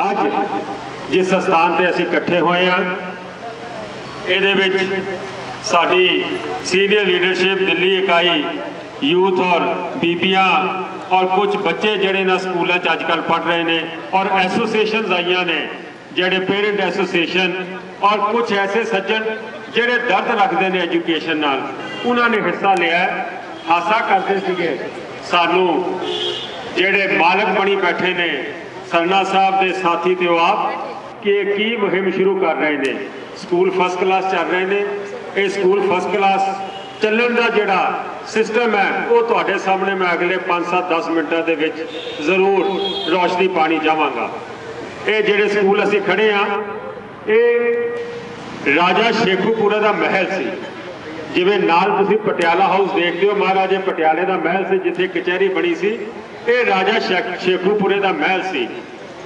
अज जिस स्थान पर असीं इकट्ठे होए हाँ इहदे विच साडी सीनियर लीडरशिप दिल्ली इकाई यूथ और बीबियां और कुछ बच्चे जिहड़े ना स्कूलों अजकल पढ़ रहे हैं और एसोसीएशन आईयां ने जिहड़े पेरेंट एसोसीएशन और कुछ ऐसे सज्जन जिहड़े दर्द रखते हैं एजुकेशन नाल उन्होंने हिस्सा लिया। हासा करते सीगे सानू जिहड़े मालक बनी बैठे ने सरना साहब के साथी तो आप कि की मुहिम शुरू कर रहे हैं। स्कूल फर्स्ट क्लास चल रहे हैं। ये स्कूल फर्स्ट क्लास चलन का जिहड़ा सिस्टम है वो तुहाडे सामने मैं अगले 5-7-10 मिनटों के विच जरूर रोशनी पानी जावांगा। ये जिहड़े स्कूल असीं खड़े हाँ ये राजा शेखूपुरा का महल सी। जिवें नाल तुसीं पटियाला हाउस देखते हो महाराजे पटियाले का महल से जिथे कचहरी बनी सी ये राजा शेखूपुरे का महल सी।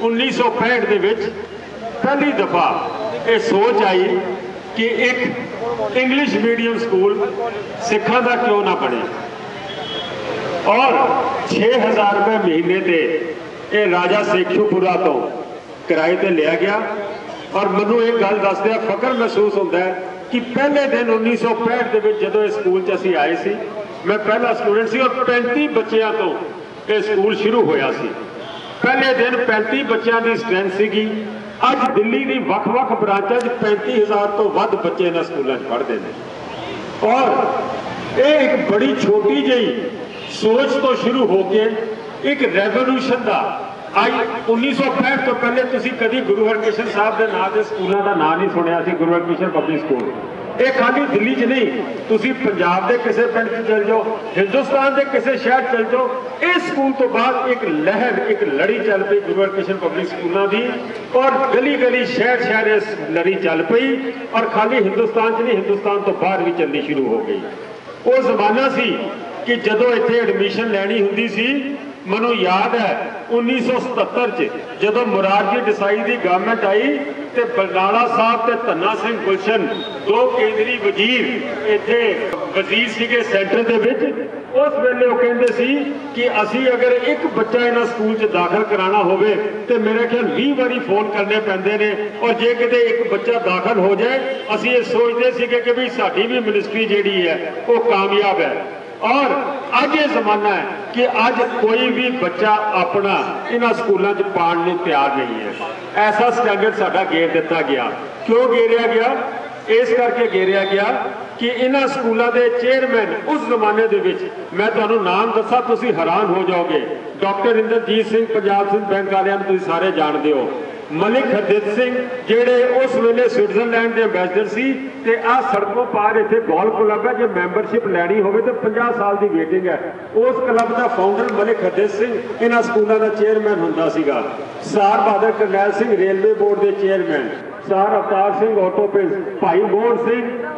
1965 के विच पहली दफा ये सोच आई कि एक इंग्लिश मीडियम स्कूल सिखा का क्यों ना बने और 6000 रुपये महीने से ये राजा शेखूपुरा तो किराए पर लिया गया। और मैनू एक गल दस दिया फकर महसूस होता है कि पहले दिन 1965 के विच जदों इस स्कूल असीं आए सी मैं पहला स्टूडेंट सी और 35 बच्चों तो ये स्कूल शुरू होया सी। पहले दिन 35 बच्चों की स्ट्रेंथ सीगी। अज दिल्ली की वख-वख ब्रांचों 35,000 तो वध बच्चे इन्हां स्कूलों पढ़ते हैं और ये एक बड़ी छोटी जी सोच तो शुरू होकर एक रेवोल्यूशन का आज 1965 तो पहले तुसीं कभी गुरु हरकृष्ण साहब के नाम के स्कूलों का नाम नहीं सुनिया सी। गुरु हरकृष्ण पब्लिक स्कूल ये खाली दिल्ली च नहीं तुसीं पंजाब के किसी पिंड चल जाओ हिंदुस्तान के किसी शहर चल जाओ इस स्कूल तो बाद एक लहर एक लड़ी चल पई गुरु हरकृष्ण पब्लिक स्कूलों की और गली गली शहर शहर इस लड़ी चल पई और खाली हिंदुस्तान च नहीं हिंदुस्तान तो बाहर भी चलनी शुरू हो गई। वो जमाना सी कि जदों इत्थे एडमिशन लैनी हुंदी सी मैनू याद है 1977 जदों मुरारजी देसाई की गवर्नमेंट आई तो बरनाला साहब ते धन्ना सिंह गुलशन दो केंद्रीय वजीर इत्थे वजीर सीगे सेंटर के विच उस वेले वो कहते सी कि असी अगर एक बच्चा इन्हां स्कूल च दाखिल कराना होवे तो मेरे ख्याल 20 बारी फोन करने पैंदे ने और जे किते एक बच्चा दाखिल हो जाए असी ये सोचते सीगे कि भी साडी भी मिनिस्ट्री जिहड़ी है वो कामयाब है। और अज ये जमाना है कि अज कोई भी बच्चा अपना इन्हां स्कूलों च पाण नूं तैयार नहीं है। ऐसा स्टैंडर्ड साडा गेर दिता गया। क्यों गेरिया गया? इस करके गेरिया गया कि इन्हां स्कूलों के चेयरमैन उस जमाने दे विच मैं तुहानूं नाम दसा तुसीं हैरान हो जाओगे। डॉक्टर इंद्रजीत सिंह पंजाब सिंध बैंक वालियां नूं तुसीं सारे जानते हो। मलिक हरदित सिंह जिहड़े उस वेले स्विट्जरलैंड के एंबेसडर सी ते आ सड़कों पार इत्थे गोल्फ क्लब है जो मैंबरशिप लैनी होवे तो 50 साल की वेटिंग है। उस क्लब का फाउंडर मलिक हरदित सिंह इन्हां स्कूलों का चेयरमैन हुंदा सीगा। सार बहादुर करनैल सिंह रेलवे बोर्ड के चेयरमैन सार अवतार सिंह ऑटोपिस भाई मोहन सिंह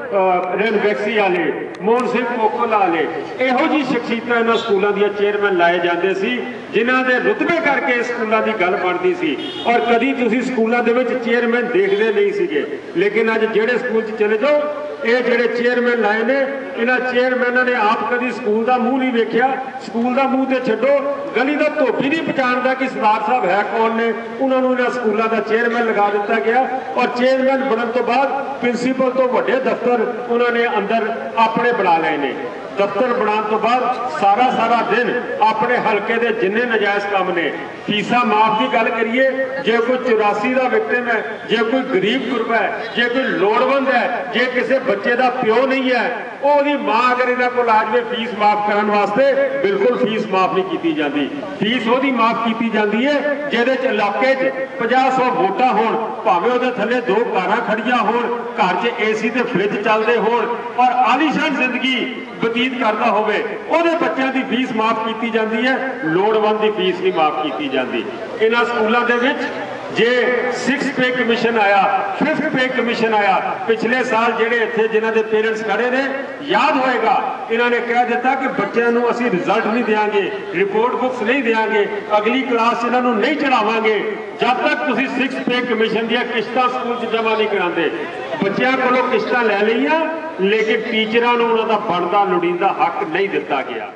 रेनवैक्सी वाले मोहन सिंह कोकोला वाले इहो जी शख्सियतां इन्हां स्कूलों दी चेयरमैन लाए जाते सी जिन्हां दे रुतबे करके स्कूलों की गल बनती सी और कभी तुसीं स्कूलों दे विच चेयरमैन देखते नहीं सीगे। लेकिन अज जिहड़े स्कूल च चले जाओ ये जिहड़े चेयरमैन लाए ने इन्हां चेयरमैनां ने आप कभी स्कूल का मूँह नहीं वेख्या। स्कूल का मूँह तो छड्डो गली का धोबी नहीं पछाणदा कि सरदार साहब है कौन ने उन्होंने इन्हां स्कूलों का चेयरमैन लगा दिता गया और चेयरमैन बनने तो बाद प्रिंसीपल तो वड्डे दफ्तर उन्होंने अंदर अपने बना लए ने। दफ्तर बनाने तो बाद सारा सारा दिन अपने हल्के के जिन्ने नजायज़ काम ने फीसा माफ की गल करिए जे कोई 84 का विक्टिम है जे कोई गरीब गुरबा है जे कोई लोड़वंद है जे किसी बच्चे का प्यो नहीं है वो माँ अगर इन्हों को आ जाए फीस माफ करने वास्ते बिल्कुल फीस माफ नहीं की जाती। फीस वो माफ की जाती है जिहदे इलाके 50-100 वोटां होण भावें उहदे थल्ले 2 कारां खड़ियां होण घर च AC ते फ्रिज चलते होण और आलीशान जिंदगी बतीत करता होवे उहदे बच्चों की फीस माफ की जाती है लोड़वंद की फीस नहीं माफ की जाती। इन्हां स्कूलों के विच जे 6th पे कमीशन आया 5th पे कमीशन आया पिछले साल जेडे इत्थे जिन्हां दे पेरेंट्स खड़े ने याद होएगा इन्होंने कह दिता कि बच्चों को असीं रिजल्ट नहीं देंगे रिपोर्ट बुक्स नहीं देंगे अगली क्लास इन्हों नहीं चढ़ावांगे जब तक तुसीं 6th पे कमीशन दी किश्तां स्कूल च जमा नहीं करांदे। बच्चों कोलों किश्तां लै लईआं लेकिन टीचरां नूं उन्हां दा बनदा लोड़ींदा हक नहीं दिता गया।